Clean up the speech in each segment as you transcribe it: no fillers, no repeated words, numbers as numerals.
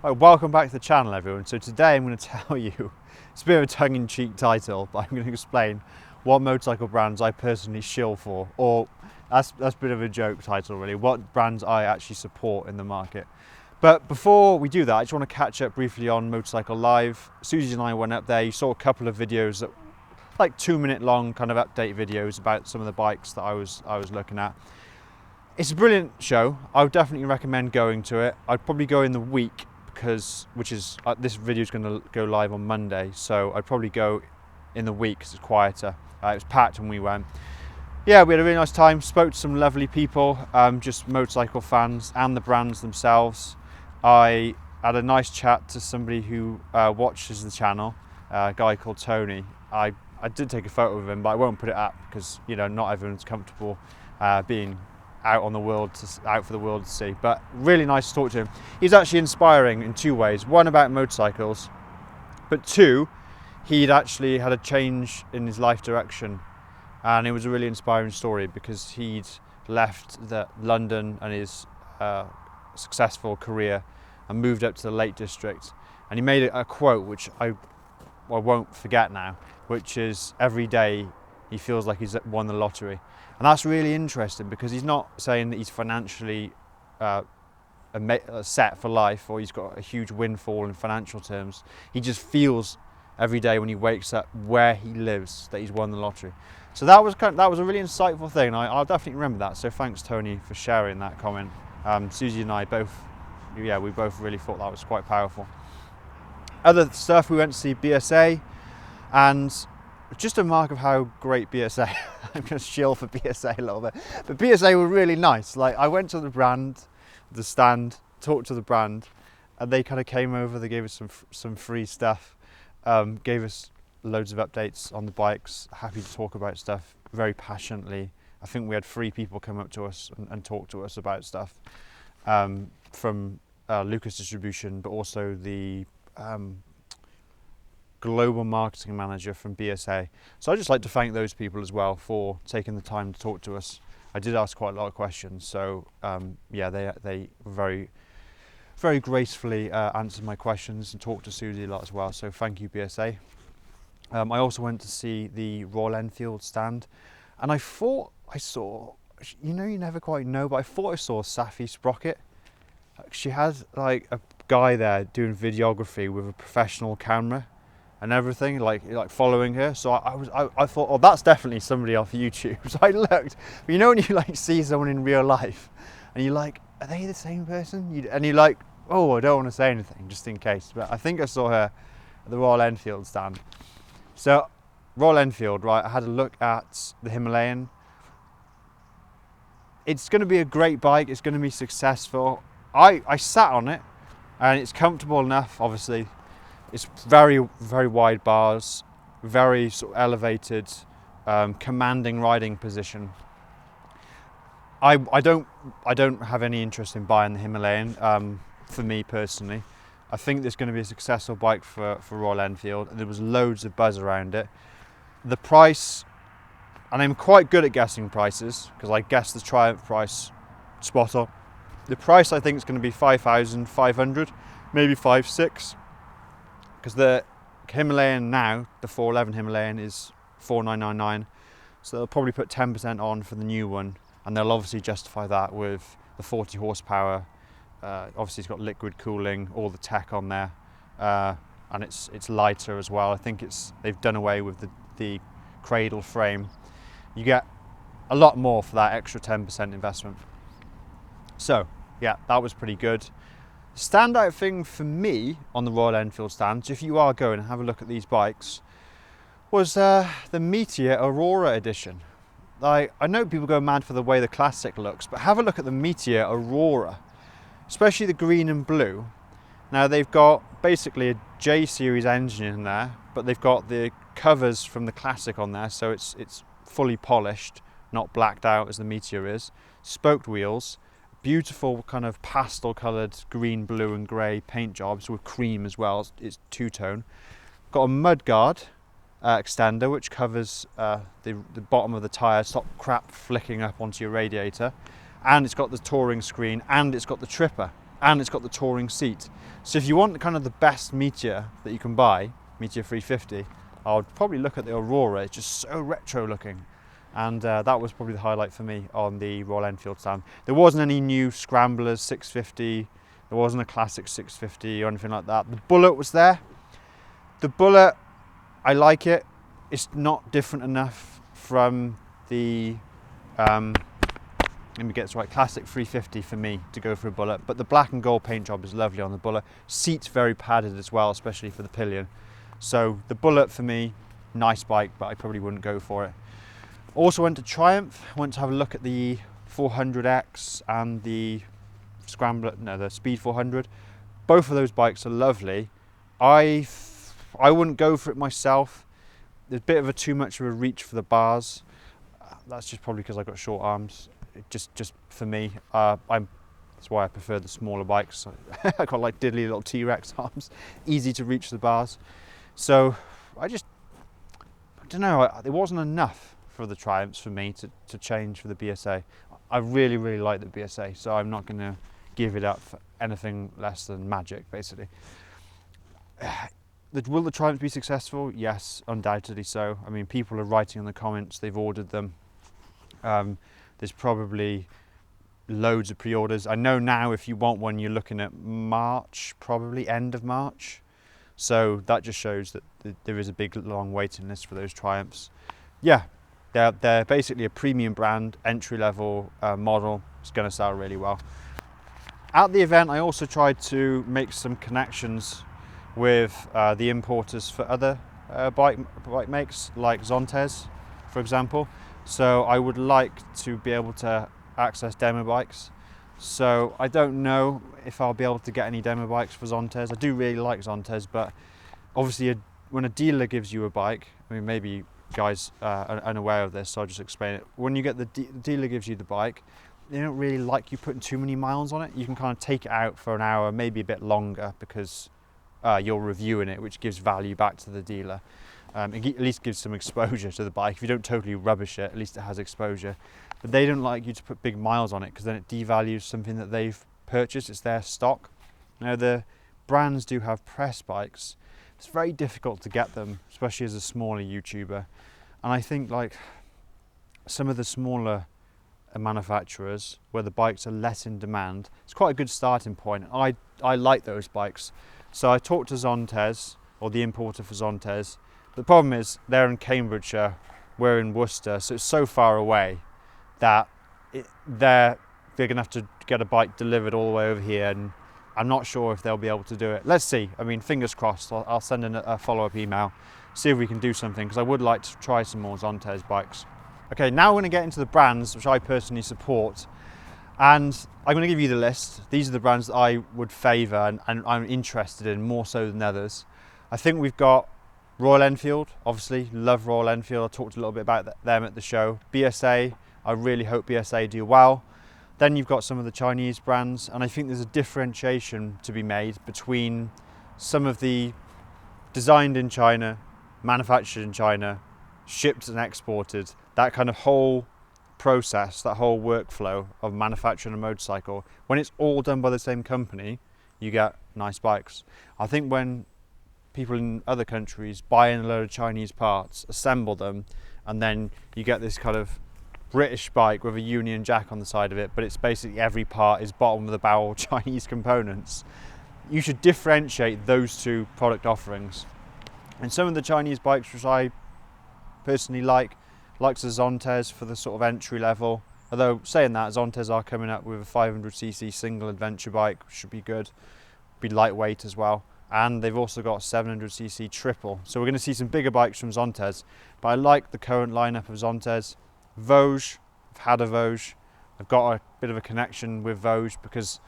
Right, welcome back to the channel, everyone. So today I'm going to tell you, it's a bit of a tongue-in-cheek title, but I'm going to explain what motorcycle brands I personally shill for, or that's a bit of a joke title really, what brands I actually support in the market. But before we do that, I just want to catch up briefly on Motorcycle Live. Susie and I went up there. You saw a couple of videos that, like 2-minute long kind of update videos about some of the bikes that I was looking at. It's a brilliant show. I would definitely recommend going to it. I'd probably go in the week because, this video is going to go live on Monday, so I'd probably go in the week because it's quieter. It was packed when we went. Yeah, we had a really nice time. Spoke to some lovely people, just motorcycle fans and the brands themselves. I had a nice chat to somebody who watches the channel, a guy called Tony. I did take a photo of him, but I won't put it up because, you know, not everyone's comfortable being out on the world, out for the world to see. But really nice to talk to him. He's actually inspiring in two ways. One, about motorcycles, but two, he'd actually had a change in his life direction, and it was a really inspiring story because he'd left London and his successful career and moved up to the Lake District, and he made a quote which I won't forget now, which is, every day he feels like he's won the lottery. And that's really interesting because he's not saying that he's financially set for life or he's got a huge windfall in financial terms. He just feels every day when he wakes up where he lives that he's won the lottery. So that was a really insightful thing. I'll definitely remember that. So thanks, Tony, for sharing that comment. Susie and I both really thought that was quite powerful. Other stuff, we went to see BSA, and just a mark of how great BSA, I'm going to shill for BSA a little bit, but BSA were really nice. Like, I went to the stand, talked to the brand, and they kind of came over, they gave us some free stuff, gave us loads of updates on the bikes, happy to talk about stuff very passionately. I think we had 3 people come up to us and talk to us about stuff from Lucas Distribution, but also the global marketing manager from BSA. So I'd just like to thank those people as well for taking the time to talk to us. I did ask quite a lot of questions, so yeah, they very, very gracefully answered my questions and talked to Susie a lot as well, so thank you, BSA. I also went to see the Royal Enfield stand, and I thought I saw, you know, you never quite know, but I thought I saw Safi Sprocket. She had like a guy there doing videography with a professional camera and everything, like following her. So I thought, oh, that's definitely somebody off YouTube. So I looked, but you know when you like see someone in real life and you're like, are they the same person? And you're like, oh, I don't want to say anything just in case. But I think I saw her at the Royal Enfield stand. So Royal Enfield, right, I had a look at the Himalayan. It's going to be a great bike. It's going to be successful. I sat on it and it's comfortable enough, obviously. It's very, very wide bars, very sort of elevated, commanding riding position. I don't have any interest in buying the Himalayan, for me personally. I think there's going to be a successful bike for Royal Enfield, and there was loads of buzz around it. The price, and I'm quite good at guessing prices because I guessed the Triumph price spot on. The price I think is going to be 5,500, maybe 5,600. Because the Himalayan now, the 411 Himalayan, is 4,999, so they'll probably put 10% on for the new one, and they'll obviously justify that with the 40 horsepower. Obviously it's got liquid cooling, all the tech on there, and it's lighter as well. I think they've done away with the cradle frame. You get a lot more for that extra 10% investment. So yeah, that was pretty good. Standout thing for me on the Royal Enfield stand, so if you are going and have a look at these bikes, was the Meteor Aurora edition. I know people go mad for the way the Classic looks, but have a look at the Meteor Aurora, especially the green and blue. Now they've got basically a J series engine in there, but they've got the covers from the Classic on there, so it's fully polished, not blacked out as the Meteor is. Spoked wheels. Beautiful kind of pastel coloured green, blue and grey paint jobs with cream as well. It's two-tone. Got a mudguard extender which covers the bottom of the tyre, stop crap flicking up onto your radiator, and it's got the touring screen and it's got the tripper. and it's got the touring seat. So if you want kind of the best Meteor that you can buy, Meteor 350, I would probably look at the Aurora. It's just so retro looking. And that was probably the highlight for me on the Royal Enfield stand. There wasn't any new Scramblers 650, there wasn't a classic 650 or anything like that. The Bullet was there. The Bullet, I like it. It's not different enough from the, let me get this right, classic 350 for me to go for a Bullet. But the black and gold paint job is lovely on the Bullet. Seat's very padded as well, especially for the pillion. So the Bullet for me, nice bike, but I probably wouldn't go for it. Also went to Triumph, went to have a look at the 400X and the Scrambler, no, the Speed 400. Both of those bikes are lovely. I wouldn't go for it myself. There's a bit of a too much of a reach for the bars. That's just probably because I've got short arms. Just for me, that's why I prefer the smaller bikes. I've got like diddly little T-Rex arms, easy to reach the bars. So I don't know, it wasn't enough for the Triumphs for me to change for the BSA. I really, really like the BSA, so I'm not going to give it up for anything less than magic, basically. Will the Triumphs be successful? Yes, undoubtedly so. I mean, people are writing in the comments, they've ordered them. There's probably loads of pre-orders. I know now if you want one, you're looking at March, probably end of March. So that just shows that there is a big, long waiting list for those Triumphs. Yeah, they're basically a premium brand, entry-level model. It's going to sell really well. At the event, I also tried to make some connections with the importers for other bike makes, like Zontes, for example. So I would like to be able to access demo bikes. So I don't know if I'll be able to get any demo bikes for Zontes. I do really like Zontes, but obviously when a dealer gives you a bike, I mean, maybe you guys are unaware of this, so I'll just explain it. When you get the dealer gives you the bike, they don't really like you putting too many miles on it. You can kind of take it out for an hour, maybe a bit longer, because you're reviewing it, which gives value back to the dealer. It at least gives some exposure to the bike. If you don't totally rubbish it, at least it has exposure. But they don't like you to put big miles on it, because then it devalues something that they've purchased. It's their stock. Now, the brands do have press bikes. It's very difficult to get them, especially as a smaller YouTuber. And I think like some of the smaller manufacturers where the bikes are less in demand, it's quite a good starting point. I like those bikes. So I talked to Zontes, or the importer for Zontes. The problem is they're in Cambridgeshire, we're in Worcester, so it's so far away that they're going to have to get a bike delivered all the way over here, and I'm not sure if they'll be able to do it. Let's see. I mean, fingers crossed. I'll send in a follow-up email, see if we can do something, because I would like to try some more Zontes bikes. Okay, now we're going to get into the brands which I personally support, and I'm going to give you the list. These are the brands that I would favour and I'm interested in more so than others. I think we've got Royal Enfield, obviously, love Royal Enfield. I talked a little bit about them at the show. BSA, I really hope BSA do well. Then you've got some of the Chinese brands, and I think there's a differentiation to be made between some of the designed in China, manufactured in China, shipped and exported, that kind of whole process, that whole workflow of manufacturing a motorcycle. When it's all done by the same company, you get nice bikes. I think when people in other countries buy in a load of Chinese parts, assemble them, and then you get this kind of British bike with a Union Jack on the side of it, but it's basically every part is bottom of the barrel Chinese components. You should differentiate those two product offerings. And some of the Chinese bikes which I personally like the Zontes for the sort of entry level. Although saying that, Zontes are coming up with a 500cc single adventure bike, which should be good. Be lightweight as well. And they've also got 700cc triple. So we're going to see some bigger bikes from Zontes. But I like the current lineup of Zontes. Vosges, I've had a Vosges. I've got a bit of a connection with Vosges because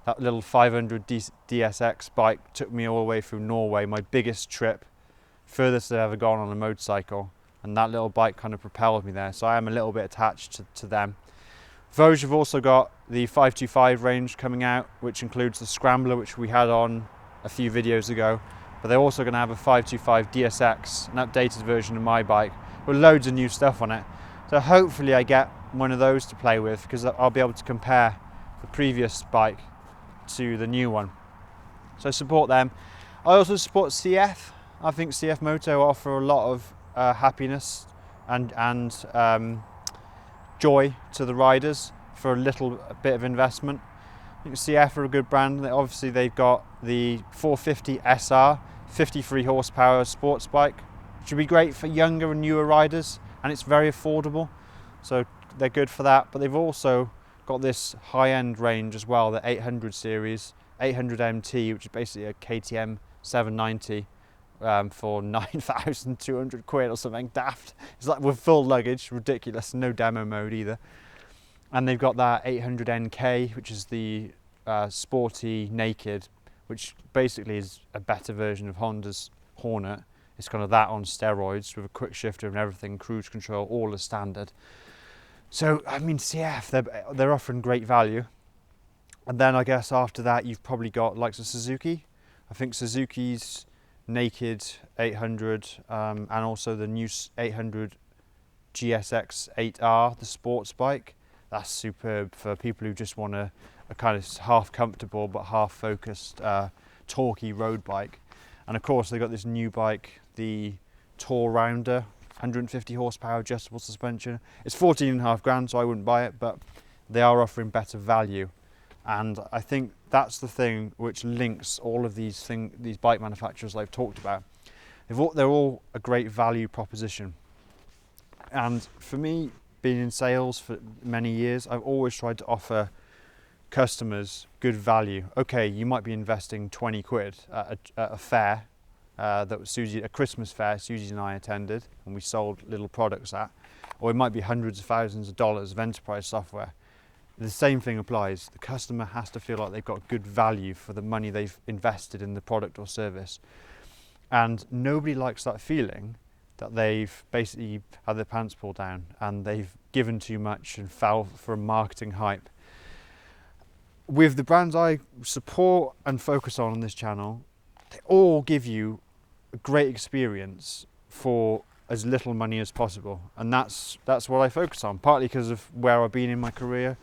that little 500 DSX bike took me all the way through Norway, my biggest trip, furthest I've ever gone on a motorcycle. And that little bike kind of propelled me there. So I am a little bit attached to them. Vosges have also got the 525 range coming out, which includes the Scrambler, which we had on a few videos ago. But they're also going to have a 525 DSX, an updated version of my bike, with loads of new stuff on it. So hopefully I get one of those to play with, because I'll be able to compare the previous bike to the new one. So support them. I also support CF. I think CF Moto offer a lot of happiness and joy to the riders for a little bit of investment. I think CF are a good brand. Obviously they've got the 450 SR, 53 horsepower sports bike, which would be great for younger and newer riders, and it's very affordable, so they're good for that. But they've also got this high-end range as well, the 800 series, 800 MT, which is basically a KTM 790 for 9,200 quid or something daft. It's like with full luggage, ridiculous, no demo mode either. And they've got that 800 NK, which is the sporty naked, which basically is a better version of Honda's Hornet. It's kind of that on steroids with a quick shifter and everything, cruise control, all as standard. So, I mean, CF, they're offering great value. And then I guess after that, you've probably got likes of Suzuki. I think Suzuki's naked 800 and also the new 800 GSX 8R, the sports bike. That's superb for people who just want a kind of half comfortable but half focused torquey road bike. And of course they've got this new bike, the Tour Rounder, 150 horsepower adjustable suspension. It's 14.5 grand, so I wouldn't buy it, but they are offering better value. And I think that's the thing which links all of these bike manufacturers I've talked about. They're all a great value proposition. And for me, being in sales for many years, I've always tried to offer customers good value. Okay, you might be investing 20 quid at a fair that was a Christmas fair Susie and I attended, and we sold little products at, or it might be hundreds of thousands of dollars of enterprise software. The same thing applies. The customer has to feel like they've got good value for the money they've invested in the product or service. And nobody likes that feeling that they've basically had their pants pulled down and they've given too much and fell for a marketing hype. With the brands I support and focus on this channel, they all give you a great experience for as little money as possible. And that's what I focus on, partly because of where I've been in my career.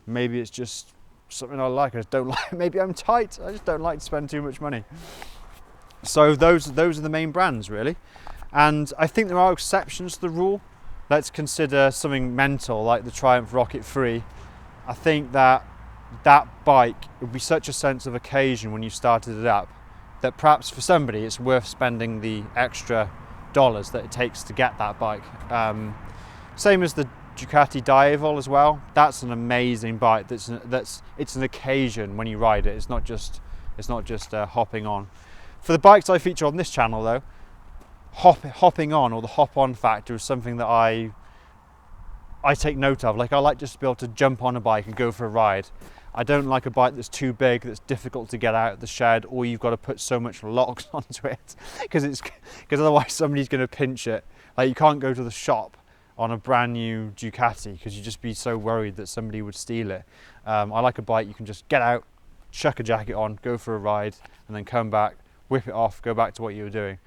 Maybe it's just something I like. I just don't like. Maybe I'm tight. I just don't like to spend too much money. So those are the main brands, really. And I think there are exceptions to the rule. Let's consider something mental like the Triumph Rocket 3. I think that bike would be such a sense of occasion when you started it up that perhaps for somebody it's worth spending the extra dollars that it takes to get that bike. Same as the Ducati Diavel as well. That's an amazing bike. It's an occasion when you ride it. It's not just hopping on. For the bikes I feature on this channel though, hopping on, or the hop on factor, is something that I take note of. Like, I like just to be able to jump on a bike and go for a ride. I don't like a bike that's too big, that's difficult to get out of the shed, or you've got to put so much locks onto it because otherwise somebody's going to pinch it. Like, you can't go to the shop on a brand new Ducati because you'd just be so worried that somebody would steal it. I like a bike you can just get out, chuck a jacket on, go for a ride, and then come back, whip it off, go back to what you were doing.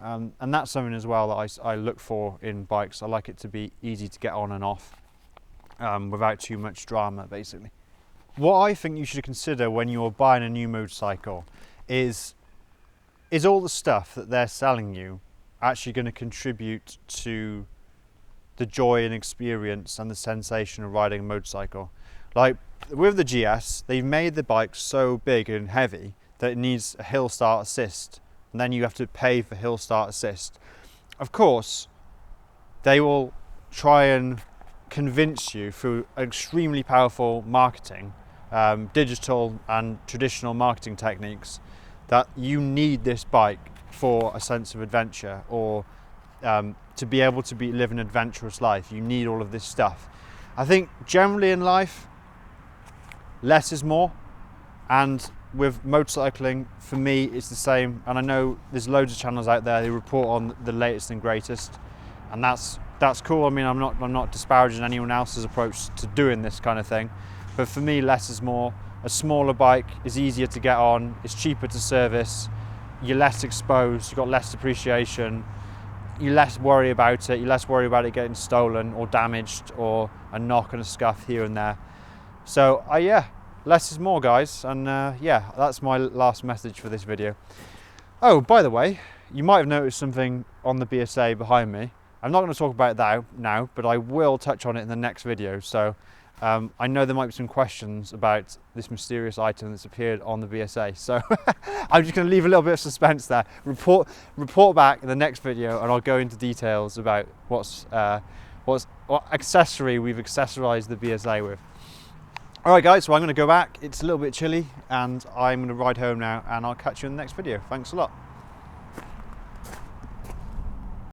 And that's something as well that I look for in bikes. I like it to be easy to get on and off without too much drama, basically. What I think you should consider when you're buying a new motorcycle is all the stuff that they're selling you actually going to contribute to the joy and experience and the sensation of riding a motorcycle. Like with the GS, they've made the bike so big and heavy that it needs a hill start assist, and then you have to pay for hill start assist. Of course, they will try and convince you through extremely powerful marketing, digital and traditional marketing techniques, that you need this bike for a sense of adventure, or to be able to live an adventurous life. You need all of this stuff. I think generally in life, less is more, and with motorcycling, for me, it's the same. And I know there's loads of channels out there who report on the latest and greatest, and that's cool. I mean, I'm not disparaging anyone else's approach to doing this kind of thing, but for me, less is more. A smaller bike is easier to get on, it's cheaper to service, you're less exposed, you've got less depreciation, you less worry about it, you're less worried about it getting stolen or damaged or a knock and a scuff here and there. So yeah, less is more, guys. And yeah, that's my last message for this video. Oh, by the way, you might have noticed something on the BSA behind me. I'm not going to talk about that now, but I will touch on it in the next video. So I know there might be some questions about this mysterious item that's appeared on the BSA. So I'm just going to leave a little bit of suspense there. Report back in the next video, and I'll go into details about what accessory we've accessorized the BSA with. All right, guys, so I'm going to go back. It's a little bit chilly, and I'm going to ride home now, and I'll catch you in the next video. Thanks a lot.